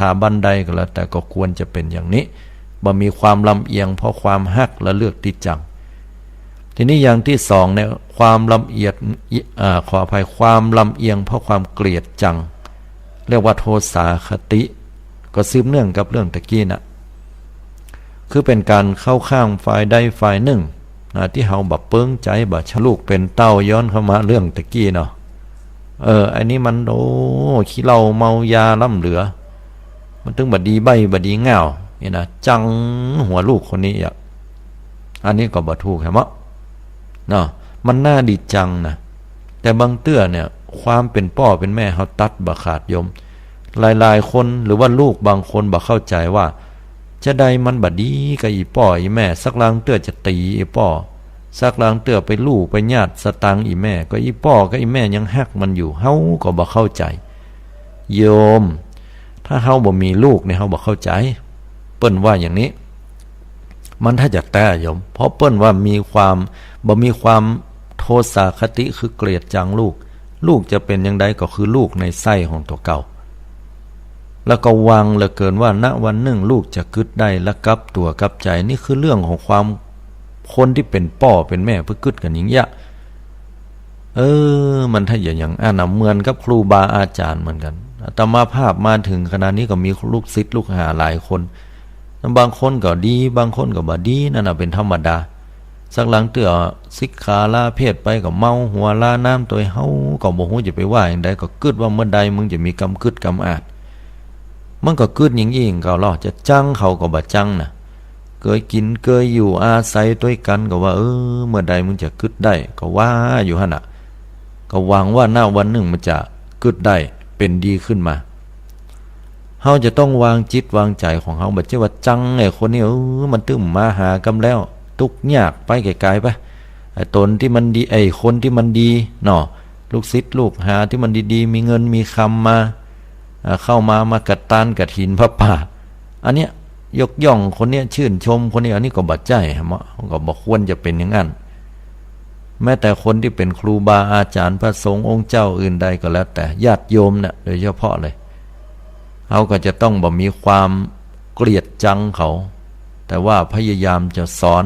ถาบันใดก็แล้วแต่ก็ควรจะเป็นอย่างนี้บ่มีความลำเอียงเพราะความฮักและเลือกที่จังทีนี้อย่างที่สองเนี่ยความลำเอียดขออภัยความลำเอียงเพราะความเกลียดจังเรียกว่าโทสาคติก็สืบเนื่องกับเรื่องตะกี้นะคือเป็นการเข้าข้างฝ่ายใดฝ่ายหนึ่งที่เฮาแบบเปิ้งใจแบบชะลูกเป็นเต้าย้อนเข้ามาเรื่องตะกี้เนาะอันนี้มันโอ้ขี้เหล้าเมายาล่ำเหลือมันถึงบดีใบบดีเงานี่นะจังหัวลูกคนนี้อ่ะอันนี้ก็บ่ถูกแฮะเนาะมันน่าดีจังนะแต่บางเตื้อเนี่ยความเป็นพ่อเป็นแม่เขาตัดบ่ขาดยมหลายๆคนหรือว่าลูกบางคนบ่เข้าใจว่าจะได้มันบดีกับอีพ่ออีแม่สักลางเตื้อจะตีอีพ่อสักลางเตื้อไปลูกไปญาติสตางค์อีแม่ก็อีพ่อกับอีแม่ยังฮักมันอยู่เฮาก็บ่เข้าใจโยมถ้าเฮาบ่มีลูกเนี่ยเฮาบ่เข้าใจเปิ้นว่าอย่างนี้มันถ้าจะแต่โยมเพราะเปิ้นว่ามีความบ่มีความโทสาคติคือเกลียดจังลูกจะเป็นอย่างใดก็คือลูกในไส้ของตัวเก่าแล้วก็วางเหลือเกินว่าณวันหนึ่งลูกจะกึดได้และกลับตัวกลับใจนี่คือเรื่องของความคนที่เป็นพ่อเป็นแม่เพื่อกึดกันอย่างเงี้ยมันถ้าอย่างเหมือนกับครูบาอาจารย์เหมือนกันอาตมาภาพมาถึงขณะนี้ก็มีลูกศิษย์ลูกหาหลายคนบางคนก็ดีบางคนก็บ่ดีนั่นน่ะเป็นธรรมดาสักหลังเตื้อสิกขาลาเพศไปก็เมาหัวลาน้ำตัวเฮาก็บ่ฮู้จะไปว่าอย่างใดก็กึดว่าเมื่อใดมึงจะมีกรรมกึดกรรมอาจมันก็กึดอย่างอีกก็ล่อจะจังเขาก็บ่จังน่ะเคยกินเคยอยู่อาศัยด้วยกันก็ว่าเมื่อใดมึงจะกึดได้ก็ว่าอยู่หั่นน่ะก็หวังว่าหน้าวันหนึ่งมันจะกึดได้เป็นดีขึ้นมาเฮาจะต้องวางจิตวางใจของเฮาบ่ใช่ว่าจังไอ้คนนี้มันตึ้มมาหากำแล้วทุกยากไปไกลๆไปไอ้ตนที่มันดีไอ้คนที่มันดีเนาะลูกศิษย์ลูกหาที่มันดีๆมีเงินมีคำมาเข้ามากระตานกระถินพระป่าอันเนี้ยยกย่องคนเนี้ยชื่นชมคนนี้อันนี้ก็บ่ใจฮะก็บ่ควรจะเป็นอย่างนั้นแม้แต่คนที่เป็นครูบาอาจารย์พระสงฆ์องค์เจ้าอื่นใดก็แล้วแต่ญาติโยมเนี่ยโดยเฉพาะเลยเขาก็จะต้องบ่มีความเกลียดจังเขาแต่ว่าพยายามจะสอน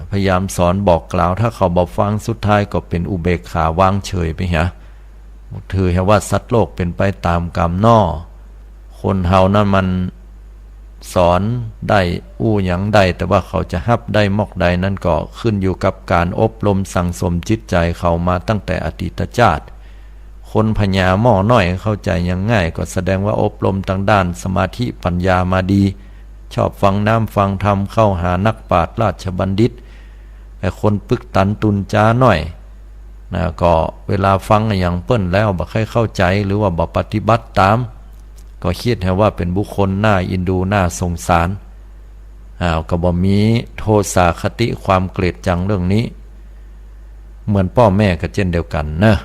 พยายามสอนบอกกล่าวถ้าเขาบ่ฟังสุดท้ายก็เป็นอุเบกขาวางเฉยไปฮะถือว่าสัตว์โลกเป็นไปตามกรรมนอคนเฮานั้นมันสอนได้หยังได้แต่ว่าเขาจะฮับได้มอกใดนั่นก็ขึ้นอยู่กับการอบรมสั่งสมจิตใจเขามาตั้งแต่อดีตชาติคนพญาหม้อน้อยเข้าใจยังง่ายก็แสดงว่าอบรมทางด้านสมาธิปัญญามาดีชอบฟังน้ำฟังธรรมเข้าหานักปราชญ์ราชบัณฑิตไอ้คนปึกตันตุนจ้าหน่อยนะก็เวลาฟังอย่างเปิ้นแล้วบ่ค่อยเข้าใจหรือว่าบ่ปฏิบัติตามก็คิดว่าเป็นบุคคลน่าอินดูน่าสงสารก็บ่มีโทสาคติความเกลียดจังเรื่องนี้เหมือนพ่อแม่ก็เช่นเดียวกันนะ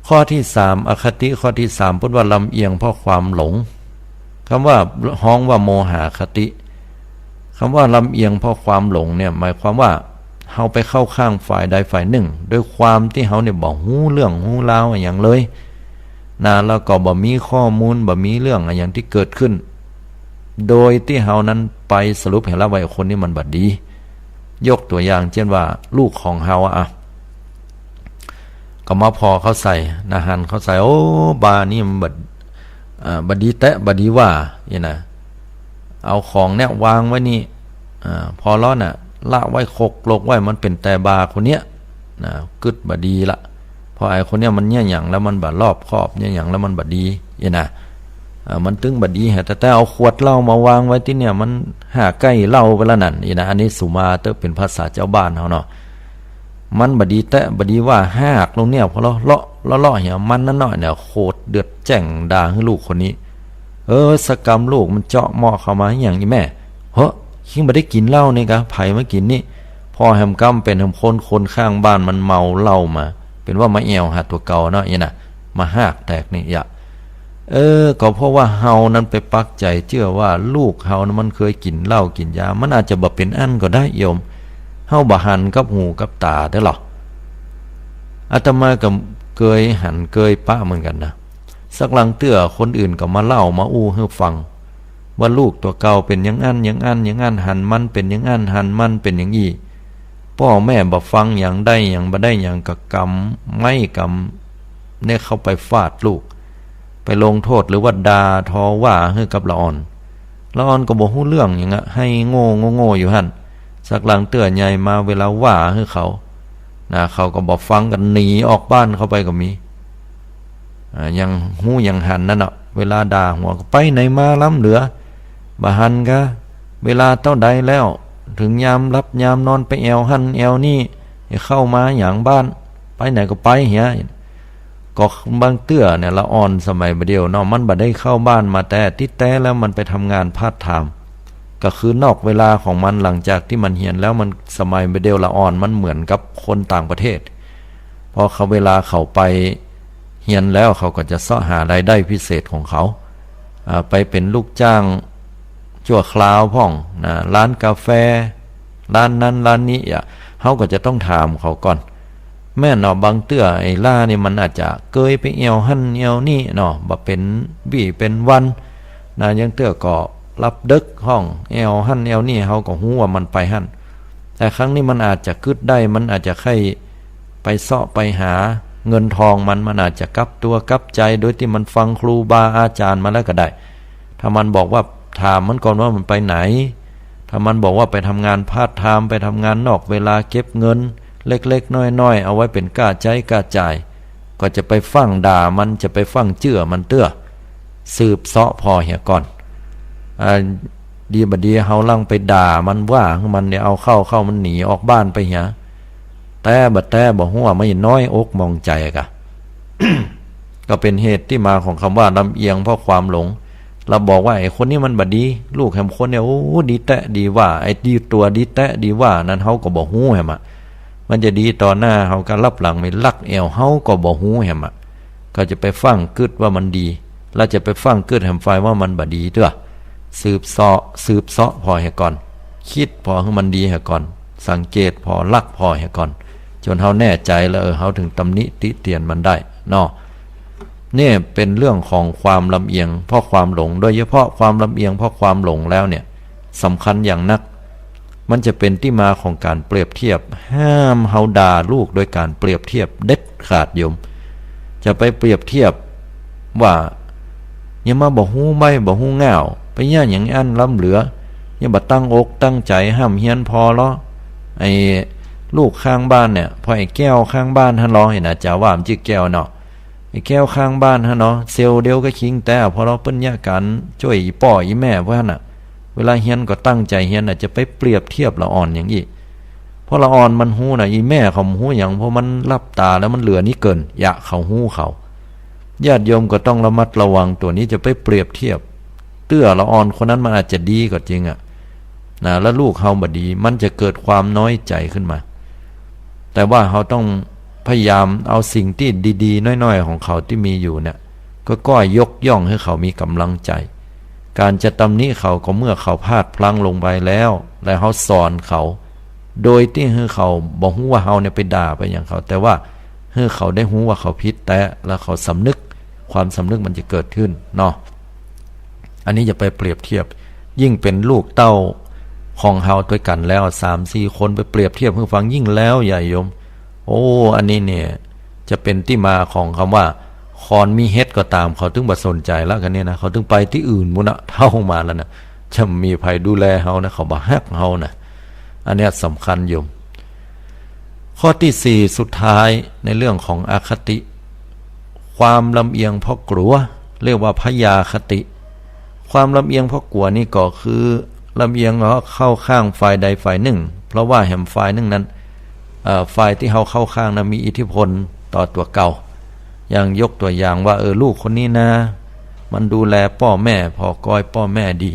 ข้อที่3อคติข้อที่3พูดว่าลำเอียงเพราะความหลงคำว่าฮ้องว่าโมหะคติคำว่าลำเอียงเพราะความหลงเนี่ยหมายความว่าเฮาไปเข้าข้างฝ่ายใดฝ่ายหนึ่งด้วยความที่เฮาเนี่ยบ่ฮู้เรื่องฮู้ราวอย่างเลยแล้วก็บ่มีข้อมูลบ่มีเรื่องอย่างที่เกิดขึ้นโดยที่เฮานั้นไปสรุปเห็นแล้วว่าคนนี้มันบ่ดียกตัวอย่างเช่นว่าลูกของเฮาก็มาพอเขาใส่หันเขาใส่บานี่มันบดีแตะบดีว่าอย่างน่ะเอาของเนี่ยวางไว้นี่พอล้อน่ะละไว้คกลกไว้มันเป็นแต่บาคนเนี้ยกึดบดีละพอไอ้คนเนี้ยมันเนี่ยอย่างแล้วมันบรอบครอบเนี่ยอย่างแล้วมันบดีอย่างน่ะมันตึงบดีแต่เอาขวดเหล้ามาวางไว้ที่เนี่ยมันหาใกล้เหล้าไปแล้วนั่นอย่างน่ะอันนี้สุมาเตอเป็นภาษาเจ้าบ้านเขาเนาะมันบดีแตะบดีว่าหากลงเนี่ยพอเลาะเหี่ยมันนั่นหน่อยเนี่ยโคตรเดือดแจ้งด่าให้ลูกคนนี้สกรรมลูกมันเจาะหม้อเข้ามาอย่างนี้แม่คิงบ่ได้กินเหล้านี่กะไผมากินนี่พ่อแฮมกัมเป็นคนข้างบ้านมันเมาเหล้ามาเป็นว่ามาแอวหาตัวเก่าเนาะอย่างน่ะมาหากแตกนี่ก็เพราะว่าเฮานั้นไปปักใจเชื่อว่าลูกเฮานั้นมันเคยกินเหล้ากินยามันอาจจะบ่เป็นอันก็ได้โยมเฮาบ่หันกับหูกับตาได้หรออาตมาก็เคยหันเคยปะเหมือนกันนะ สักหลังเตื้อคนอื่นก็มาเล่ามาอู้ให้ฟังว่าลูกตัวเก่าเป็นอย่างอันอย่างอันอย่างอันหันมันเป็นอย่างอันหันมันเป็นอย่างอี้พ่อแม่บ่ฟังอย่างได้อย่างบ่ได้อย่างกะกรรมไม่กรรมเนี่ยเข้าไปฟาดลูกไปลงโทษหรือว่าด่าทอว่าให้กับละอ่อนละอ่อนก็บ่ฮู้เรื่องอย่างให้โง่อยู่หั่นสักหลังเตื้อใหญ่มาเวลาว่าให้เขานะเขาก็บ่ฟังกันหนีออกบ้านเข้าไปก็มียังหู้ยังหันนั่นเนาะเวลาด่าหัวก็ไปไหนมาล้ำเหลือบะหันกะเวลาเท่าใดแล้วถึงยามรับยามนอนไปแอวหันแอวนี่เข้ามาอย่างบ้านไปไหนก็ไปเหี้ยก็บางเตื้อเนี่ยละอ่อนสมัยเดียวเนาะมันบ่ได้เข้าบ้านมาแต่ที่แต่แล้วมันไปทำงานพาร์ทไทม์ก็คือนอกเวลาของมันหลังจากที่มันเรียนแล้วมันสมัยเดียวละอ่อนมันเหมือนกับคนต่างประเทศพอเขาเวลาเขาไปเรียนแล้วเขาก็จะเสาะหารายได้พิเศษของเขาไปเป็นลูกจ้างชั่วคราวพ่องนะร้านกาแฟร้านนั้นร้านนี้เขาก็จะต้องถามเขาก่อนแม่เนาะบางเตื้อไอ้ล่านี่มันอาจจะเกยไปเอวหั่นเอวนี่เนาะบ่เป็นวี่เป็นวันนะยังเตื้อก็รับดึกห้องเอวหั่นเอวนี่เขาก็ฮู้ว่ามันไปหั่นแต่ครั้งนี้มันอาจจะกึดได้มันอาจจะให้ไปเสาะไปหาเงินทองมันอาจจะกลับตัวกลับใจโดยที่มันฟังครูบาอาจารย์มาแล้วก็ได้ถ้ามันบอกว่าถามมันก่อนว่ามันไปไหนถ้ามันบอกว่าไปทำงานพาร์ทไทม์ไปทำงานนอกเวลาเก็บเงินเล็กๆน้อยๆเอาไว้เป็นก้าใจก้าจ่ายก็จะไปฟังด่ามันจะไปฟังเจื่อมันเตื้อสืบเสาะพอเหี่ยก่อนดีบดีเฮาลังไปด่ามันว่ามันเนี่ยเอาเข้ามันหนีออกบ้านไปเหี่ยแต่บ่ฮู้ว่าไม่น้อยอกมองใจกะ ก็เป็นเหตุที่มาของคำว่าลำเอียงเพราะความหลงเราบอกว่าไอ้คนนี้มันบ่ดีลูกแห่งคนเนี่ยโอ้ดีแตะดีว่าไอ้ดีตัวดีแตะดีว่านั้นเฮาก็บ่ฮู้แฮมมันจะดีต่อหน้าเฮาก็รับหลังไม่ลักเอวเฮาก็บ่ฮู้แฮมก็จะไปฟังกึดว่ามันดีแล้วจะไปฟังกึดแห่งฝ่ายว่ามันบ่ดีเด้อสืบเสาะพอให้ก่อนคิดพอให้มันดีให้ก่อนสังเกตพอลักพอให้ก่อนจนเฮาแน่ใจแล้วเฮาถึงตำหนิติเตียนมันได้เนาะนี่เป็นเรื่องของความลำเอียงเพราะความหลงโดยเฉพาะความลำเอียงเพราะความหลงแล้วเนี่ยสำคัญอย่างนักมันจะเป็นที่มาของการเปรียบเทียบห้ามเฮาด่าลูกโดยการเปรียบเทียบเด็ดขาดโยมจะไปเปรียบเทียบว่าอย่ามาบ่ฮู้ใบบ่ฮู้ง่าวไปย่าอย่างอันล้ำเหลืออย่าบ่ตั้งอกตั้งใจห้ามเฮียนพอล้อไอ้ลูกข้างบ้านเนี่ยพอไอ้แก้วข้างบ้านท่านล้อเห็นอาจารย์ว่ามันชื่อแก้วเนาะไอ้แก้วข้างบ้านฮะเนาะเซลเดียวก็คิงแต่พอเราเปิ้นยากันช่วยอีป่ออีแม่เพราะนั่นน่ะเวลาเฮียนก็ตั้งใจเฮียนน่ะจะไปเปรียบเทียบละอ่อนอย่างนี้เพราะละอ่อนมันฮู้น่ะอีแม่เขาฮู้หยังเพราะมันรับตาแล้วมันเหลือนี่เกินอย่าเขาฮู้เขาญาติโยมก็ต้องระมัดระวังตัวนี้จะไปเปรียบเทียบเตื้อละอ่อนคนนั้นมันอาจจะดีก็จริงนะแล้วลูกเฮาบ่ดีมันจะเกิดความน้อยใจขึ้นมาแต่ว่าเฮาต้องพยายามเอาสิ่งที่ดีๆน้อยๆของเขาที่มีอยู่เนี่ยก็ยกย่องให้เขามีกำลังใจการจะตำหนิเขาก็เมื่อเขาพลาดพลั้งลงไปแล้วเฮาสอนเขาโดยที่ให้เขาบ่ฮู้ว่าเฮาเนี่ยไปด่าไปอย่างเขาแต่ว่าให้เขาได้ฮู้ว่าเขาผิดแต่แล้วเขาสำนึกความสำนึกมันจะเกิดขึ้นเนาะอันนี้จะไปเปรียบเทียบยิ่งเป็นลูกเต้าของเฮาด้วยกันแล้ว 3-4 คนไปเปรียบเทียบให้ฟังยิ่งแล้วใหญ่โยมโอ้อันนี้เนี่ยจะเป็นที่มาของคำว่าคอนมีเฮ็ดก็ตามเขาถึงบ่สนใจแล้วกันเนี่ยนะเขาถึงไปที่อื่นมุนะเท่ามาแล้วนะจะมีภัยดูแลเฮานะเขาบ่ฮักเฮานะอันนี้สำคัญโยมข้อที่4สุดท้ายในเรื่องของอคติความลำเอียงเพราะกลัวเรียกว่าพยาคติความลำเอียงเพราะกลัวนี่ก็คือลำเอียงเข้าข้างฝ่ายใดฝ่ายหนึ่งเพราะว่าแห่งฝ่ายหนึ่งนั้นฝ่ายที่เขาเข้าข้างนะมีอิทธิพลต่อตัวเก่าอย่างยกตัวอย่างว่าลูกคนนี้นะมันดูแลพ่อแม่พอกอยพ่อแม่ดี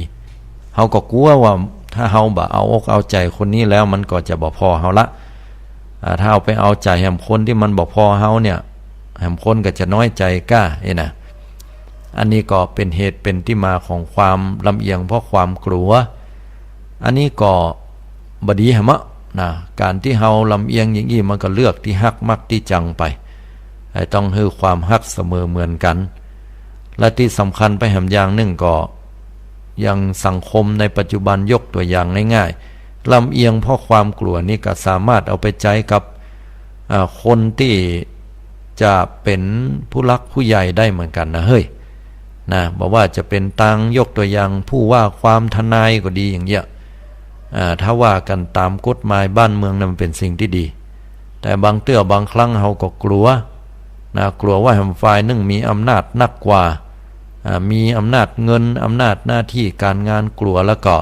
เขาก็กลัวว่าถ้าเขาบ่เอาอกเอาใจคนนี้แล้วมันก็จะบ่พอเขาละถ้าเอาไปเอาใจแห่งคนที่มันบ่พอเขาเนี่ยแห่งคนก็จะน้อยใจกล้านะอันนี้ก็เป็นเหตุเป็นที่มาของความลำเอียงเพราะความกลัวอันนี้ก็บดีหะมะนะการที่เฮาลำเอียงอย่างนี้มันก็เลือกที่ฮักมักที่จังไปต้องให้ความฮักเสมอเหมือนกัน และที่สำคัญไปแหมอย่างหนึ่งก็ยังสังคมในปัจจุบันยกตัวอย่างง่ายๆลำเอียงเพราะความกลัวนี่ก็สามารถเอาไปใช้กับคนที่จะเป็นผู้รักผู้ใหญ่ได้เหมือนกันนะเฮ้ยนะบอกว่าจะเป็นตังยกตัวอย่างผู้ว่าความทนายก็ดีอย่างเงี้ยถ้าว่ากันตามกฎหมายบ้านเมืองนั้นมันเป็นสิ่งที่ดีแต่บางบางครั้งเราก็กลัวนะกลัวว่าแห่งฝ่ายหนึ่งมีอำนาจนักกว่ามีอำนาจเงินอำนาจหน้าที่การงานกลัวแล้วก็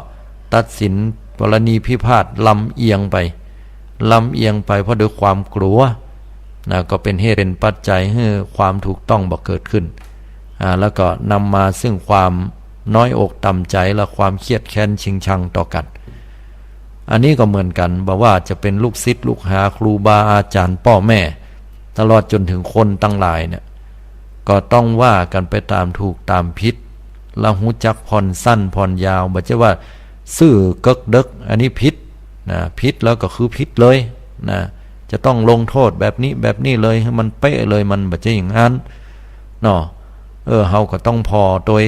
ตัดสินกรณีพิพาทลำเอียงไปเพราะด้วยความกลัวนะก็เป็นเหตุเป็นปัจจัยให้ความถูกต้องบ่เกิดขึ้นแล้วก็นำมาซึ่งความน้อยอกต่ำใจและความเครียดแค้นชิงชังต่อกันอันนี้ก็เหมือนกันบอกว่าจะเป็นลูกศิษย์ลูกหาครูบาอาจารย์พ่อแม่ตลอดจนถึงคนตั้งหลายเนี่ยก็ต้องว่ากันไปตามถูกตามผิดละหูจักผ่อนสั้นผ่อนยาวบ่ใช่ว่าซื่อเกิกเดึกอันนี้ผิดนะผิดแล้วก็คือผิดเลยนะจะต้องลงโทษแบบนี้เลยให้มันเป๊ะเลยมันบ่ใช่อย่างนั้นเนาะเฮาก็ต้องพอโดย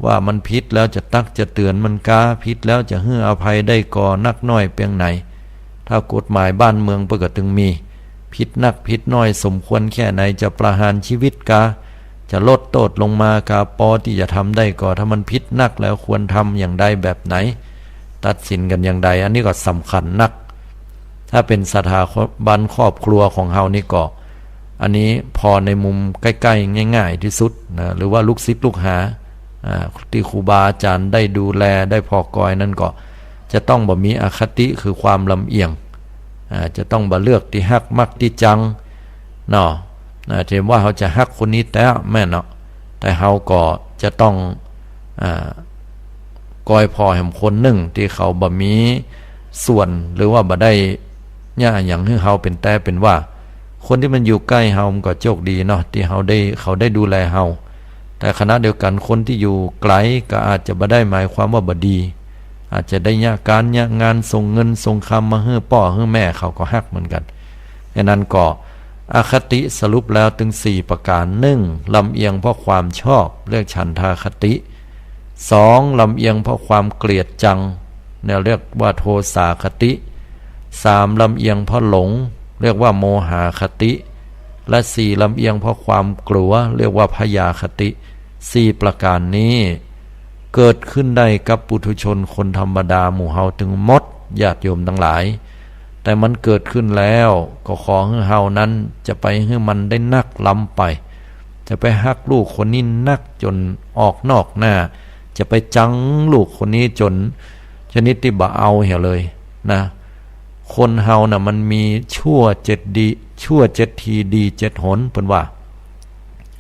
ว่ามันผิดแล้วจะตักจะเตือนมันกาผิดแล้วจะให้อภัยได้ก่อนักน้อยเพียงไหนถ้ากฎหมายบ้านเมืองปกติถึงมีผิดนักผิดน้อยสมควรแค่ไหนจะประหารชีวิตกาจะลดโทษลงมากาปอที่จะทำได้ก่อถ้ามันผิดนักแล้วควรทำอย่างใดแบบไหนตัดสินกันอย่างใดอันนี้ก็สำคัญนักถ้าเป็นสถาบันครอบครัวของเฮานี่ก็อันนี้พอในมุมใกล้ๆง่ายๆที่สุดนะหรือว่าลูกศิษย์ลูกหาที่ครูบาอาจารย์ได้ดูแลได้พอกอยนั่นก็จะต้องบ่มีอคติคือความลำเอียงจะต้องบ่เลือกที่ฮักมักที่จังเนาะเห็นว่าเขาจะฮักคนนี้แต่แม่เนาะแต่เขาก็จะต้องกอยพอแห่งคนหนึ่งที่เขาบ่มีส่วนหรือว่าบ่ได้ย่าอย่างให้เขาเป็นแต่เป็นว่าคนที่มันอยู่ใกล้เฮามันก็โชคดีเนาะที่เขาได้ดูแลเฮาแต่ขณะเดียวกันคนที่อยู่ไกลก็อาจจะบ่ได้หมายความว่าบ่ดีอาจจะได้ยากการยากงานส่งเงินส่งคำมาให้พ่อให้แม่เขาก็ฮักเหมือนกันฉะนั้นก็อคติสรุปแล้วถึง4ประการ1ลำเอียงเพราะความชอบเรียกฉันทาคติ2ลำเอียงเพราะความเกลียดจังเนี่ยเรียกว่าโทสาคติ3ลำเอียงเพราะหลงเรียกว่าโมหาคติและ4ลำเอียงเพราะความกลัวเรียกว่าพยาคติ4ประการนี้เกิดขึ้นได้กับปุถุชนคนธรรมดาหมู่เฮาถึงหมดญาติโยมทั้งหลายแต่มันเกิดขึ้นแล้วก็ขอให้เฮานั้นจะไปให้มันได้นักล้ำไปจะไปฮักลูกคนนี้นักจนออกนอกหน้าจะไปจังลูกคนนี้จนชนิดที่บ่เอาเหี่ยเลยนะคนเฮาน่ะมันมีชั่ว7ทีดี7หนเพิ่นว่า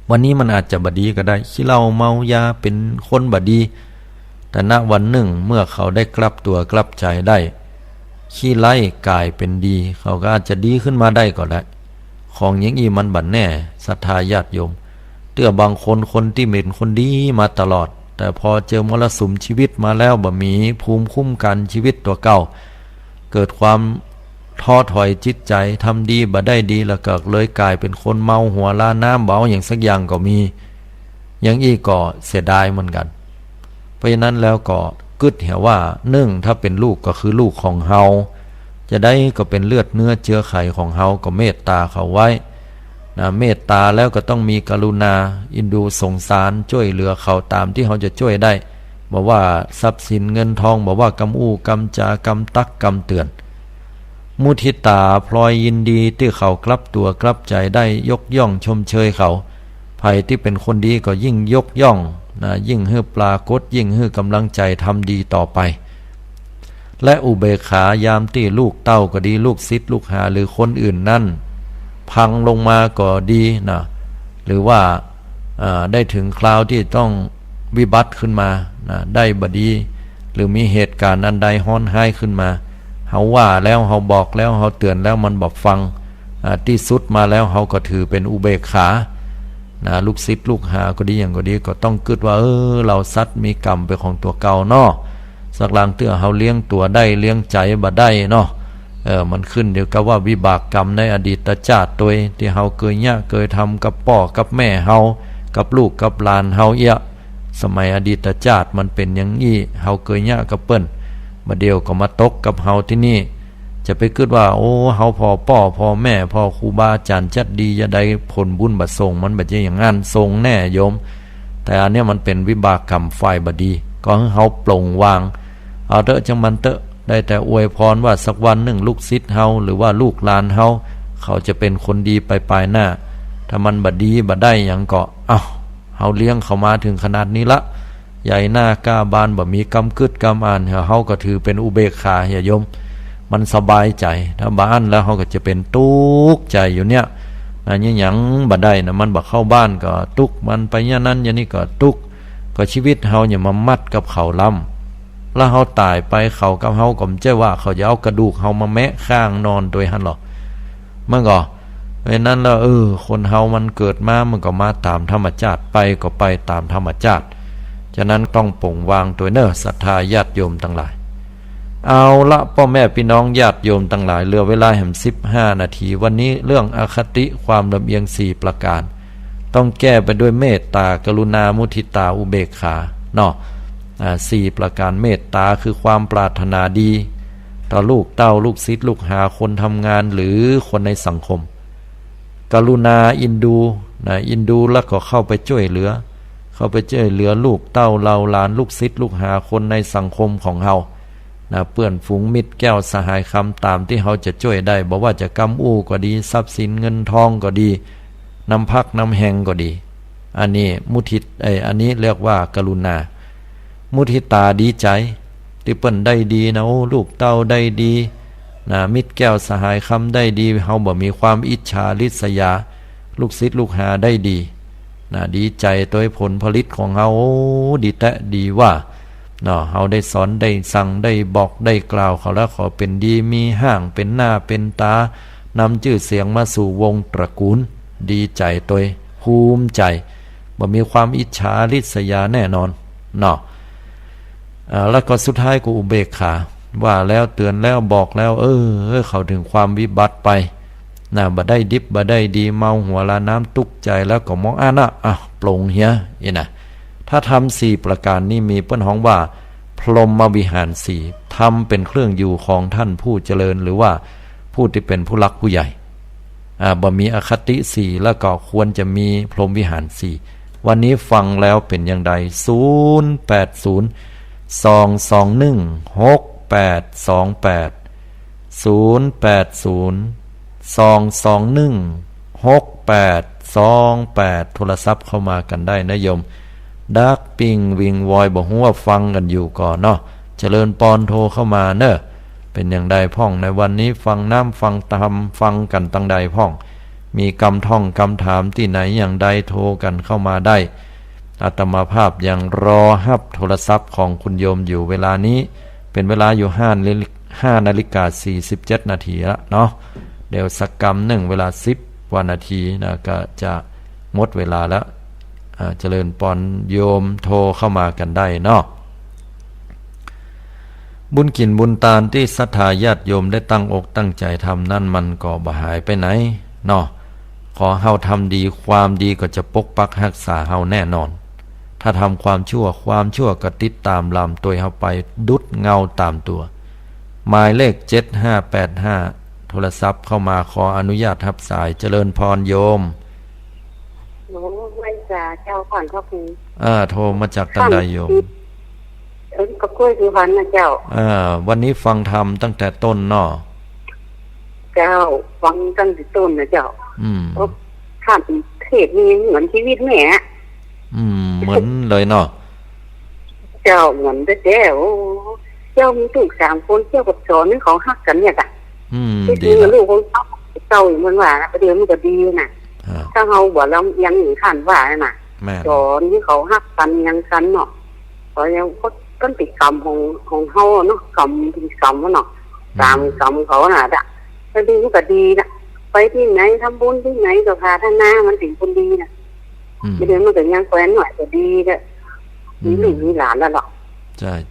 วันนี้มันอาจจะบดีก็ได้ขี้เหล้าเมายาเป็นคนบดีแต่ณวันหนึ่งเมื่อเขาได้กลับตัวกลับใจได้ขี้ไล่กลายเป็นดีเขาก็อาจจะดีขึ้นมาได้ก็ได้ของอย่างนี้มันบัดแน่ศรัทธาญาติโยมเตื้อบางคนที่เป็นคนดีมาตลอดแต่พอเจอมรสุมชีวิตมาแล้วบ่มีภูมิคุ้มกันชีวิตตัวเก่าเกิดความท้อถอยจิตใจทำดีบ่ได้ดีแล้วก็เลยกลายเป็นคนเมาหัวล้าน้ำเบาอย่างสักอย่างก็มีอย่างอีกก็เสียดายเหมือนกันเพราะฉะนั้นแล้วก็กึดเหี่ยว่าถ้าเป็นลูกก็คือลูกของเฮาจะได้ก็เป็นเลือดเนื้อเชื้อไขของเฮาก็เมตตาเขาไว้นะเมตตาแล้วก็ต้องมีกรุณาอินดูสงสารช่วยเหลือเขาตามที่เขาจะช่วยได้บอกว่าทรัพย์สินเงินทองบอกว่ากำอู้กำจากำตักกำเตือนมุทิตาพลอยยินดีที่เขากลับตัวกลับใจได้ยกย่องชมเชยเขาภัยที่เป็นคนดีก็ยิ่งยกย่องนะยิ่งให้ปรากฏยิ่งให้กำลังใจทำดีต่อไปและอุเบกขายามที่ลูกเต้าก็ดีลูกศิษย์ลูกหาหรือคนอื่นนั่นพังลงมาก็ดีนะหรือว่าได้ถึงคราวที่ต้องวิบัติขึ้นมานะได้บดีหรือมีเหตุการณ์อันใดฮ้อนไห้ขึ้นมาเฮาว่าแล้วเฮาบอกแล้วเฮาเตือนแล้วมันบอกฟังที่สุดมาแล้วเฮาก็ถือเป็นอุเบกขานะลูกศิษย์ลูกหาก็ดีอย่างก็ดีก็ต้องคิดว่าเราสัตว์มีกรรมเป็นของตัวเก่าเนาะสักลางเตื้อเฮาเลี้ยงตัวได้เลี้ยงใจบ่ได้เนาะมันขึ้นเดี๋ยวกับว่าวิบากกรรมในอดีตชาติตัวที่เฮาเคยเคยทำกับพ่อกับแม่เฮา กับลูกกับหลานเฮาเอียสมัยอดีตชาติมันเป็นอย่างนี้เฮาเคยยะกับเปิ้นมาเดียวก็มาตกกับเฮาที่นี่จะไปคิดว่าโอ้เฮาพ่อป้อพ่อแม่พ่อครูบาอาจารย์จัดดีจะได้ผลบุญบัดส่งมันบัดอย่างนั้นทรงแน่โยมแต่อันเนี้ยมันเป็นวิบากกรรมฝ่ายบดีก็ให้เฮาปลงวางเอาเถอะจังมันเถอะได้แต่อวยพรว่าสักวันหนึ่งลูกศิษย์เฮาหรือว่าลูกหลานเฮาเขาจะเป็นคนดีไปปลายหน้าถ้ามันบัดดีบัดได้หยังก็เฮาเลี้ยงเขามาถึงขนาดนี้ละใหญ่หน้ากล้าบานบ่มีกำกึดกำอ่านเฮาก็ถือเป็นอุเบกขาอย่าโยมมันสบายใจถ้าบ้านแล้วเฮาก็จะเป็นทุกข์ใจอยู่เนี่ยอันนี้หยังบัดได้นะมันบ่เข้าบ้านก็ทุกข์มันไปอย่างนั้นอย่างนี้ก็ทุกข์ก็ชีวิตเฮาอย่ามามัดกับเขาล้ำแล้วเฮาตายไปเขากับเฮาก็ไม่ใช่ว่าเขาจะเอากระดูกเฮามาแมะข้างนอนโดยหันหรอกมันก็เพราะนั้นแล้วคนเฮามันเกิดมามันก็มาตามธรรมชาติไปก็ไปตามธรรมชาติฉะนั้นต้องปลงวางตัวเน้อศรัทธาญาติโยมทั้งหลายเอาละพ่อแม่พี่น้องญาติโยมทั้งหลายเหลือเวลาแห่ง15 นาทีวันนี้เรื่องอคติความลำเอียง4ประการต้องแก้ไปด้วยเมตตากรุณามุทิตาอุเบกขาเนาะ4ประการเมตตาคือความปรารถนาดีต่อลูกเต้าลูกศิษย์ลูกหาคนทำงานหรือคนในสังคมกรุณาอินดูอินดูแล้วก็เข้าไปช่วยเหลือลูกเต้าเราหลานลูกศิษย์ลูกหาคนในสังคมของเฮาเพื่อนฝูงมิตรแก้วสหายคำตามที่เฮาจะช่วยได้บอกว่าจะกำอู้ก็ดีทรัพย์สินเงินทองก็ดีน้ำพักน้ำแหงก็ดีอันนี้มุทิตอันนี้เรียกว่ากรุณามุทิตาดีใจที่เปิ้นได้ดีนะโอ้ลูกเต้าได้ดีมิตรแก้วสหายคำได้ดีเฮาบ่มีความอิจฉาริษยาลูกศิษย์ลูกหาได้ดีดีใจโดยผลผลิตของเฮาดีแท้ดีว่าเฮาได้สอนได้สั่งได้บอกได้กล่าวเขาแล้วขอเป็นดีมีห้างเป็นหน้าเป็นตานำชื่อเสียงมาสู่วงตระกูลดีใจตัวภูมิใจบ่มีความอิจฉาริษยาแน่นอนแล้วก็สุดท้ายก็อุเบกขาว่าแล้วเตือนแล้วบอกแล้วเขาถึงความวิบัติไปบ่ได้ดิบบ่ได้ดีเมาหัวลาน้ำตุกใจแล้วก็มองปลงเฮียถ้าทำ4ประการนี้มีเปิ้นฮ้องว่าพรหมวิหาร4ทำเป็นเครื่องอยู่ของท่านผู้เจริญหรือว่าผู้ที่เป็นผู้รักผู้ใหญ่บ่มีอคติ4แล้วก็ควรจะมีพรหมวิหาร4วันนี้ฟังแล้วเป็นอย่างไร080-221-6828 โทรศัพท์เข้ามากันได้นะโยมดักปิงวิงวอยบอกว่าฟังกันอยู่ก่อนเนาะเจริญปอนโทรเข้ามาเนอะเป็นอย่างใดพ่องในวันนี้ฟังน้ำฟังธรรมฟังกันตั้งใดพ่องมีคำท่องคำถามที่ไหนอย่างใดโทรกันเข้ามาได้อาตมาภาพยังรอฮับโทรศัพท์ของคุณโยมอยู่เวลานี้เป็นเวลาอยู่5:47 นาทีแล้วเนาะเดี๋ยวสักกรรมหนึ่งเวลา10 กว่านาทีก็จะหมดเวลาแล้วเจริญปอนโยมโทรเข้ามากันได้เนาะบุญกินบุญตาลที่ศรัทธาญาติโยมได้ตั้งอกตั้งใจทำนั่นมันก็บ่หายไปไหนเนาะขอเฮาทำดีความดีก็จะปกปักรักษาเฮาแน่นอนถ้าทำความชั่วก็ติดตามลำตัวเฮาไปดุดเงาตามตัวหมายเลข7585โทรศัพท์เข้ามาขออนุญาตรับสายเจริญพรโยมไม่จ่าเจ้าก่อนพ่อครูโทรมาจากตังใดโยมก็กล้วยสุพรรณนะเจ้าวันนี้ฟังธรรมตั้งแต่ต้นเนาะเจ้าฟังตั้งแต่ต้นนะเจ้าท่านเทศนี่เหมือนชีวิตแม่เหมือนเลยเนาะเจ้าเหมือนแต่เจ้ามีลูก3 คนเจ้ากับสอนให้เขาฮักกันเนี่ยจ้ะดีนะลูกของเจ้าเหมือนว่าประเดี๋ยวมันก็ดีนะถ้าเฮาบ่เรายังหนีขันว่าน่ะสอนที่เขาฮักกันยังกันเนาะเพราะยังก็ติดกรรมของเฮาเนาะกรรมเป็นกรรมเนาะตามกรรมเขาน่ะจ้ะถ้าดีก็ดีนะไปที่ไหนทำบุญที่ไหนก็พาท่านหน้ามันถึงคนดีนะไม่ได้มันก็ยังแคว้นหน่อยก็ดีก็มีลูกมีหลานแล้วหรอก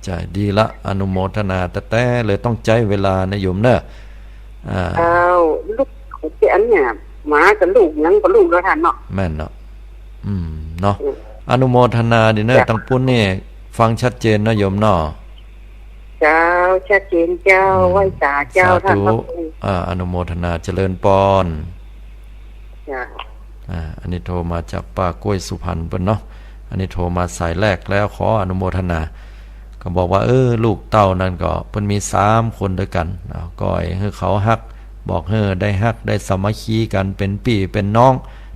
ใช่ดีละอนุโมทนาแต่เลยต้องใจเวลานะโยมเนอะลูกของเจ้าเนี่ยหมากับลูกยังกับลูกแล้วท่านเนาะแม่นเนาะ เนาะอนุโมทนาดิเนอร์ตั้งปุ้นนี่ฟังชัดเจนนะโยมเนาะเจ้าชัดเจนเจ้าไหว้ตาเจ้าท่านพระครูอนุโมทนาเจริญปอนอันนี้โทรมาจากป้ากล้วยสุพรรณเพิ่นเนาะอันนี้โทรมาสายแรกแล้วขออนุโมทนาก็บอกว่าลูกเต้านั่นก็เพิ่นมี3คนด้วยกันก็ให้เขาฮักบอกได้ฮักได้สามัคคีกันเป็นพี่เป็นน้อง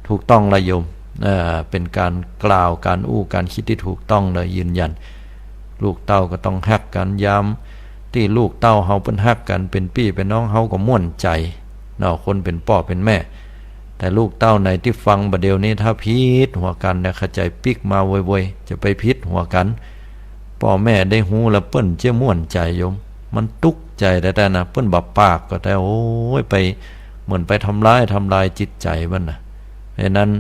ถูกต้องละโยมเป็นการกล่าวการการคิดที่ถูกต้องเลยยืนยันลูกเต้าก็ต้องฮักกันย้ำที่ลูกเต้าเฮาเพิ่นฮักกันเป็นพี่เป็นน้องเฮาก็ม่วนใจเนาะคนเป็นพ่อเป็นแม่แต่ลูกเต้าไหนที่ฟังบัดเดี๋ยวนี้ถ้าพิษหัวกันเนี่ยเข้าใจปิกมาโวยๆจะไปพิษหัวกันพ่อแม่ได้หูแล้วเปิ้นเจ้าม่วนใจโยมมันตุกใจแต่นะเปิ้นบับปากก็แต่โอ้ยไปเหมือนไปทำร้ายจิตใจมันน่ะเพราะนั้น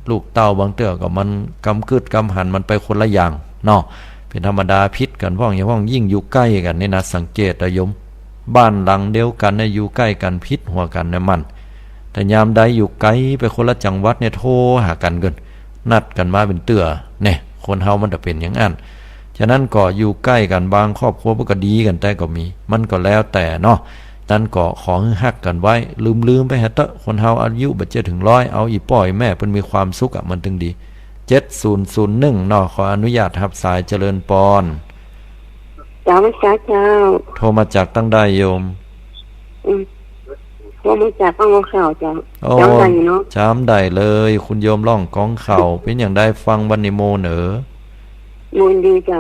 ลูกเต้าบางเตื้อก็มันกำกึดกำหันมันไปคนละอย่างเนาะเป็นธรรมดาพิษกันพ้องอย่างพ้องยิ่งอยู่ใกล้กันนี่นะสังเกตโยมบ้านหลังเดียวกันเนี่ยอยู่ใกล้กันพิษหัวกันเนี่ยมันแต่ยามใดอยู่ไกลไปคนละจังหวัดเนี่ยโทรหากันกันนัดกันมาเป็นเตื้อเนี่ยคนเฮามันจะเป็นอย่างนั้นฉะนั้นก็อยู่ใกล้กันบางครอบครัวก็ดีกันแต่ก็มีมันก็แล้วแต่เนาะนั้นก็ขอให้ฮักกันไว้ลืมไปฮะเตะคนเฮาอายุบัดเจ็ดถึง100เอาอีป่อยแม่เพิ่นมีความสุขมันถึงดี7001เนาะขออนุญาตรับสายเจริญปอนเจ้าไม่ใช่เจ้าโทรมาจากตั้งได้โยมโทรมาจากฟังข่าวเจ้าจำได้เนาะจำได้เลยคุณโยมร้องก้องเข่าเป็นอย่างได้ฟังวันนิโมเนอมูลดีเจ้า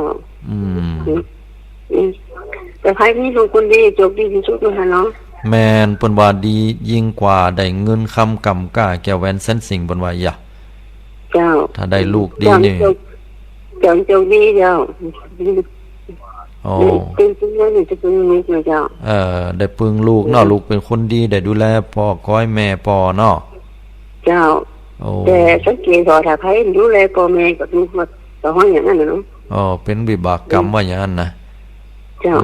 แต่ใครที่ลงคนดีจบดีที่สุดเลยเนาะแมนเปิ้นว่าดียิ่งกว่าได้เงินคำกำก้าแก้วแหวนเส้นสิงเปิ้นว่าอย่าเจ้าถ้าได้ลูกดีนี่เจ้าดีเจ้าเป็นนี่จะเป็นลูกเลยเจ้าได้ปึงลูกเนาะลูกเป็นคนดีได้ดูแลพ่อก้อยแม่พ่อเนาะเจ้าแต่สังเกตพอถ้าใครดูแลพ่อแม่ก็ดูว่าต่อห้องอย่างนั้นเนาะเป็นวิบากกรรมว่าอย่างนั้นนะเจ้า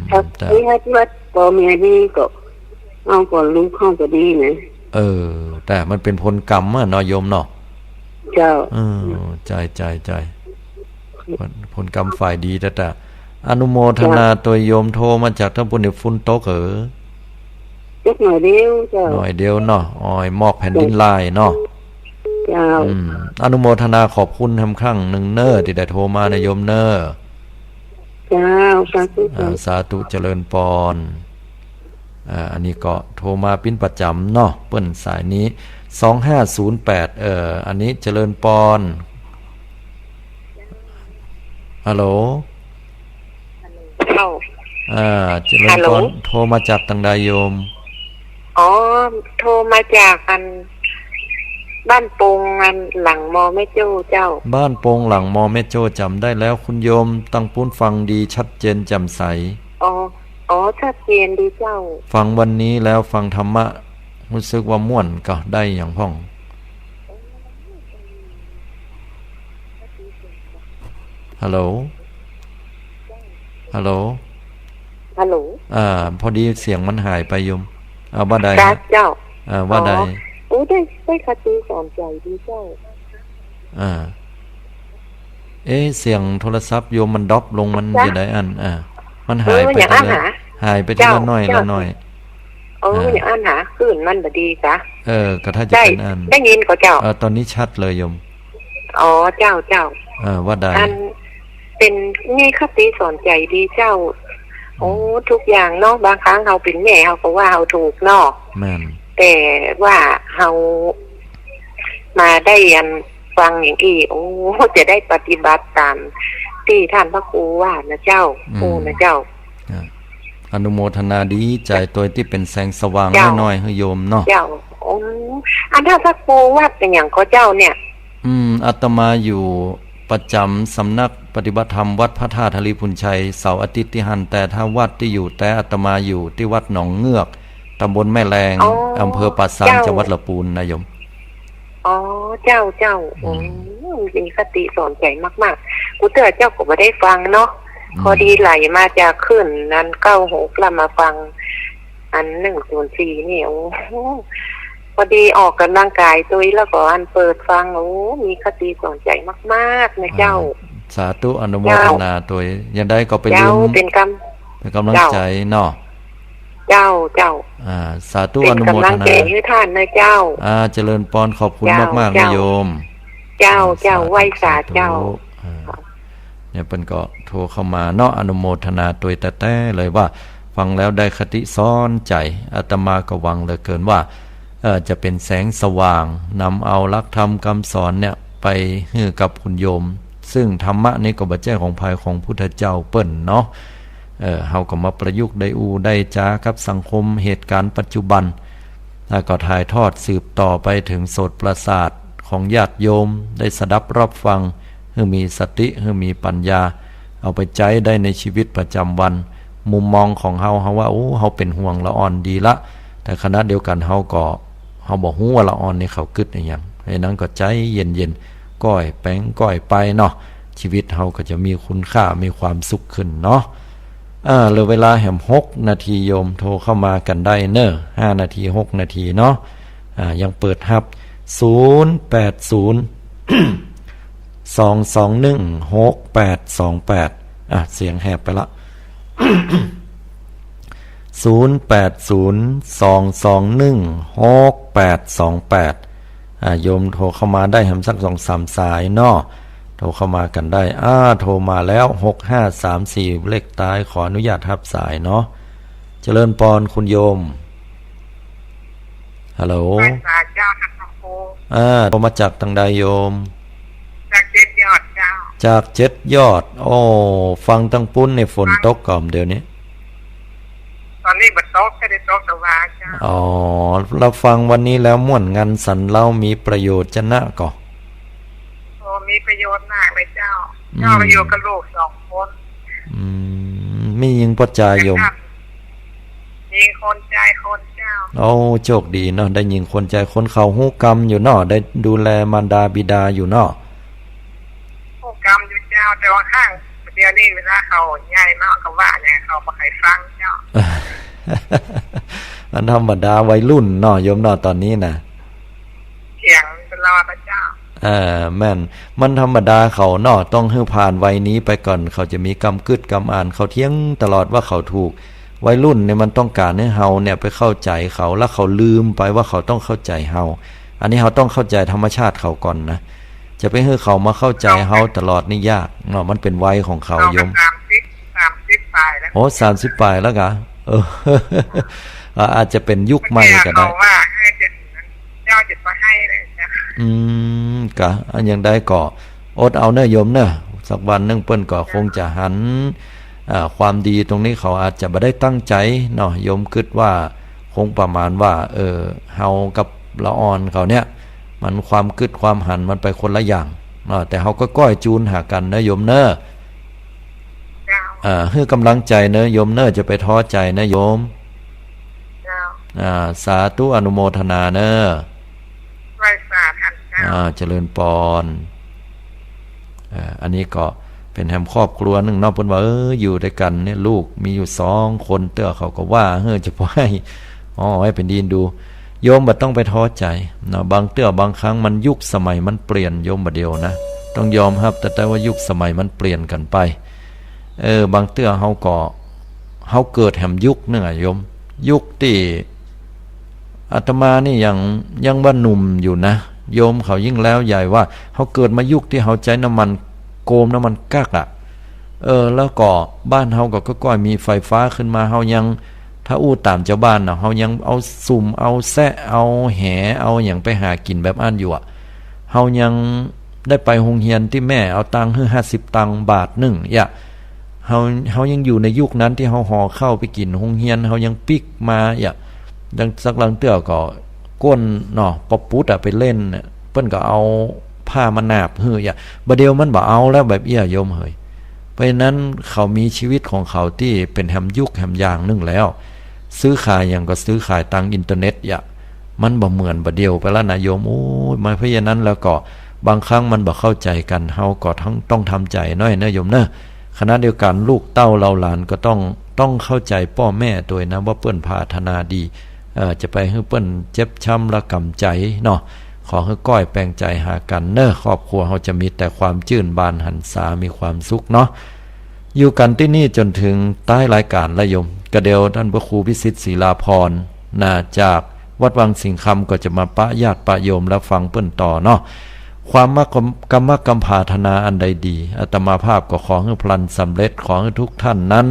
ถ้าที่ว่าพ่อแม่ดีก็เอาก่อนลูกเข้าก็ดีนะแต่มันเป็นผลกรรมเนาะโยมเนาะเจ้าใจผลกรรมฝ่ายดีแต่อนุโมทนาตัวโยมโทรมาจากท่านปุ่นฝุ่นโตกจักหน่อยเดียวเจ้าหน่อยเดียวเนาะหมอกแผ่นดินลายเนาะเจ้าอนุโมทนาขอบคุณทำครั้งหนึ่งเนอที่ได้โทรมาในโยมเนอเจ้าสาธุเจริญปอนอันนี้ก็โทรมาปิ้นประจำเนาะเปิ้นสายนี้2508อันนี้เจริญปอนฮัลโหลเจริญปอนโทรมาจากตังใดโยมโทรมาจากบ้านปงหลังมอแม่โจ้เจ้าบ้านปงหลังมอแม่โจ้จำได้แล้วคุณโยมตั้งปุ้นฟังดีชัดเจนแจ่มใสชัดเจนดีเจ้าฟังวันนี้แล้วฟังธรรมะรู้สึกว่าม่วนก็ได้อย่างพ่องฮัลโหลพอดีเสียงมันหายไปโยมเอาว่าใดเจ้าว่าใดได้คติสอนใจดีเจ้าเสียงโทรศัพท์โยมมันดรอปลงมันอยู่ไหนมันหายไปทีละน้อยอย่างอ่านหาขึ้นมันบ่ดีจ้ะก็ถ้าจะเป็นได้ยินก็เจ้าตอนนี้ชัดเลยโยมเจ้าว่าใดเป็นนี่คติสอนใจดีเจ้าทุกอย่างเนาะบางครั้งเราเป็นแม่เราก็ว่าเราถูกเนาะแต่ว่าเรามาได้ยันฟังอย่างนี้จะได้ปฏิบัติตามที่ท่านพระครูว่านะเจ้านะเจ้าอนุโมทนาดีใจตัวที่เป็นแสงสว่างน้อยๆให้โยมเนาะเจ้าอันท่านพระครูว่าเป็นอย่างก็เจ้าเนี่ยอาตมาอยู่ประจำสำนักปฏิบัติธรรมวัดพระธาตุธลีพุนชัยเสาร์อาทิตย์ที่หันแต่ถ้าวัดที่อยู่แต่อาตมาอยู่ที่วัดหนองเงือกตำบลแม่แรงอำเภอป่าซางจังหวัดลำพูนนายโยมเจ้ามีคติสอนใจมากๆกูเตือนเจ้าก็ไม่ได้ฟังเนาะพอดีไหลมาจากขึ้นนั้น96แล้วมาฟังอัน104นี่ พอดีออกกำลังกายตัวแล้วก็อันเปิดฟังโอ้มีคติสอนใจมากๆนะเจ้าสาธุอนุโมทนาตัวยังได้ก็ไปลืมเป็นกำลังใจเนาะเจ้าสาธุอนุโมทนายืดท่านนะเจ้าเจริญพรขอบคุณมากๆนะโยมเจ้าไหว้สาเจ้าเนี่ยเพิ่นก็โทรเข้ามาเนาะอนุโมทนาตัวแต่เลยว่าฟังแล้วได้คติซ้อนใจอาตมาก็หวังเหลือเกินว่าจะเป็นแสงสว่างนำเอาหลักธรรมคำสอนเนี่ยไปให้กับคุณโยมซึ่งธรรมะนี้ก็บ่ใช่ของภายของพุทธเจ้าเปิ้นเนาะเฮาก็มาประยุกต์ได้ได้จากับสังคมเหตุการณ์ปัจจุบันแล้วก็ถ่ายทอดสืบต่อไปถึงโสตประสาทของญาติโยมได้สดับรับฟังให้มีสติให้มีปัญญาเอาไปใช้ได้ในชีวิตประจำวันมุมมองของเฮาว่าเฮาเป็นห่วงละอ่อนดีละแต่ขณะเดียวกันเฮาบ่ฮู้ว่าละอ่อนนี่เขาคิดอีหยังเพราะนั้นก็ใจเย็นๆก้อยแป้งก้อยไปเนาะชีวิตเฮาก็จะมีคุณค่ามีความสุขขึ้นเนาะเหลือเวลาแหม6นาทีโยมโทรเข้ามากันได้เนอะ5นาที6นาทีเนาะยังเปิดรับ080 221 6828เสียงแหบไปละ080 221 6828โยมโทรเข้ามาได้แหมสัก 2-3 สายเนาะโทรเข้ามากันได้โทรมาแล้ว6534เลขท้ายขออนุญาตรับสายเนาะเจริญพรคุณโยมฮัลโหลเจ้าครับครูโทรมาจากทางใดโยมจาก7 ยอดเจ้าจาก7 ยอดฟังตั้งปุ้นในฝนตกก่อมเดี๋ยวนี้ตอนนี้บ่ตกแค่ได้ตกแต่ว่าเจ้าเราฟังวันนี้แล้วม่วนงานสรรเล่ามีประโยชน์จะนะก่อมีประโยชน์มากเลยเจ้าประโยชน์กับลูก2 คนมียิงปัจจัยโยมยิงคนใจคนเจ้าโชคดีเนาะได้ยิงคนใจคนเขาฮู้กรรมอยู่เนาะได้ดูแลมารดาบิดาอยู่เนาะฮู้กรรมอยู่เจ้าแต่ว่าข้างเดี๋ยวนี้เวลาเขาใหญ่เนาะเขาว่าเนี่ยเขาบ่ให้ฟังเจ้ามันธรรมดาวัยรุ่นเนาะโยมเนาะตอนนี้น่ะเถียงตลอดเจ้าแม่นมันธรรมดาเขาเนาะต้องให้ผ่านวัยนี้ไปก่อนเขาจะมีกรรมกึดกรรมอ่านเขาเที่ยงตลอดว่าเขาถูกวัยรุ่นเนี่ยมันต้องการให้เฮาเนี่ยไปเข้าใจเขาแล้วเขาลืมไปว่าเขาต้องเข้าใจเฮาอันนี้เฮาต้องเข้าใจธรรมชาติเขาก่อนนะจะไปให้เขามาเข้าใจเฮาตลอดนี่ยากเนาะมันเป็นวัยของเขาโยม30ปลายแล้ว30ปลายแล้วกะอาจจะเป็นยุคใหม่ก็ได้ว่าให้เจ้าจะมาให้เลยกะอันยังได้ก็อดเอาเนอะโยมเนอะสักวันนึงเปิ้นก็คงจะหันความดีตรงนี้เขาอาจจะไม่ได้ตั้งใจเนาะโยมคิดว่าคงประมาณว่าเฮากับละอ่อนเขาเนี่ยมันความคิดความหันมันไปคนละอย่างเนาะแต่เฮาก็ก้อยจูนหากันนะโยมเนอะให้กำลังใจเนอะโยมเนอะจะไปท้อใจนะโยมสาธุอนุโมทนาเนอะเจริญพรอันนี้ก็เป็นแฮมครอบครัวนึงเนาะเพิ่นว่าอยู่ด้วยกันเนี่ยลูกมีอยู่2 คนเตื้อเขาก็ว่าจะพอให้เป็นดีนดูโยมบ่ต้องไปท้อใจเนาะบางเตื้อบางครั้งมันยุคสมัยมันเปลี่ยนโยมบ่เดียวนะต้องยอมรับแต่ว่ายุคสมัยมันเปลี่ยนกันไปบางเตื้อเฮาเกิดแห่งยุคนึงโยมยุคที่อาตมานี่ยังว่าหนุ่มอยู่นะโยมเขายิ่งแล้วใหญ่ว่าเขาเกิดมายุคที่เขาใช้น้ำมันโกมน้ำมันกักแล้วก็บ้านเขาก็ค่อยๆมีไฟฟ้าขึ้นมาเขายังถ้าตามเจ้าบ้านเนาะเขายังเอาสุ่มเอาแซะเอาแหเอาอย่างไปหากินแบบอันอยู่เขายังได้ไปโรงเรียนที่แม่เอาตังค์ให้50 ตังค์บาทนึงเขายังอยู่ในยุคนั้นที่เขาห่อเข้าไปกินโรงเรียนเขายังปิกมาดังสักลังเตื้อก็ก้นเนาะปอปุ๊ดไปเล่นเปิ้นก็เอาผ้ามานาบบ่เดียวมันบ่เอาแล้วแบบโยมเฮยเพราะฉะนั้นเขามีชีวิตของเขาที่เป็นแฮมยุคแฮมอย่างนึงแล้วซื้อขายอย่างก็ซื้อขายทางอินเทอร์เน็ตมันบ่เหมือนบ่เดียวไปแล้วนะโยมมาเพราะฉะนั้นแล้วก็บางครั้งมันบ่เข้าใจกันเฮาก็ต้องทำใจน้อยนะโยมเนอะขณะเดียวกันลูกเต้าเราหลานก็ต้องเข้าใจพ่อแม่ตัวนะว่าเปิ้นปรารถนาดี จะไปให้เปิ้นเจ็บช้ำระกำใจเนาะขอให้ก้อยแปลงใจหากันเนอะครอบครัวเราจะมีแต่ความจื่นบานหันษามีความสุขเนาะอยู่กันที่นี่จนถึงใต้รายการละยมกระเดียวท่านพระครูพิสิทธิ์ศิลาพรจากวัดวังสิงคำก็จะมาปะญาติปะโยมและฟังเปิ้นต่อเนาะความกรรมกำพาธนาอันใดดีอาตมาภาพก็ขอให้พลันสำเร็จขอให้ทุกท่านนั้น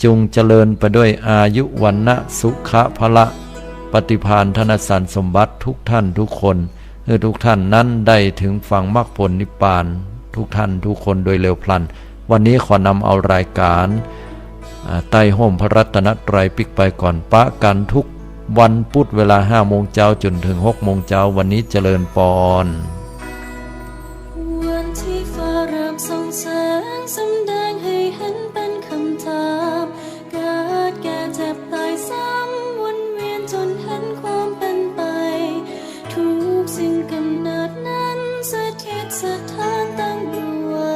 จงเจริญไปด้วยอายุวันนะสุขะพละปฏิภาณธนสารสมบัติทุกท่านทุกคนให้ทุกท่านนั้นได้ถึงฝั่งมรรคผลนิพพานทุกท่านทุกคนโดยเร็วพลันวันนี้ขอนำเอารายการใต้ห่มพระรัตนตรัยปิกไปก่อนปะกันทุกวันพุธเวลา 5 โมงเช้าจนถึง 6 โมงเช้าวันนี้เจริญปอนวันที่ฟ้าเริ่มส่องแสงสำแดงให้เห็นเป็นคำถามเกิดแก่เจ็บตายซ้ำวนเวียนจนเห็นความเป็นไปทุกสิ่งกำเนิดนั้นสถิตสถานตั้งอยู่ไว้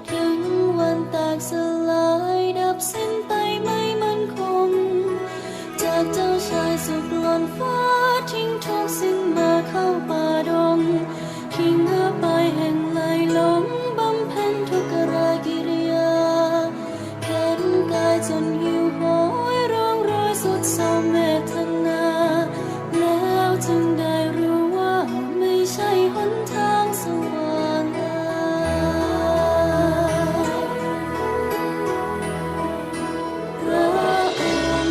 ถึงวันแตกสลายดับสิ้นไปไม่มั่นคงจากเจ้าชายสุขล้นฟ้าทิ้งทุกสิ่งมาเข้าป่าดงทิ้งเมื่อไปแห่งไหลหลงบำเพ็ญทุกขกิริยาเข็นกายจนหิวโหยร้องรอยสุดเศร้าเม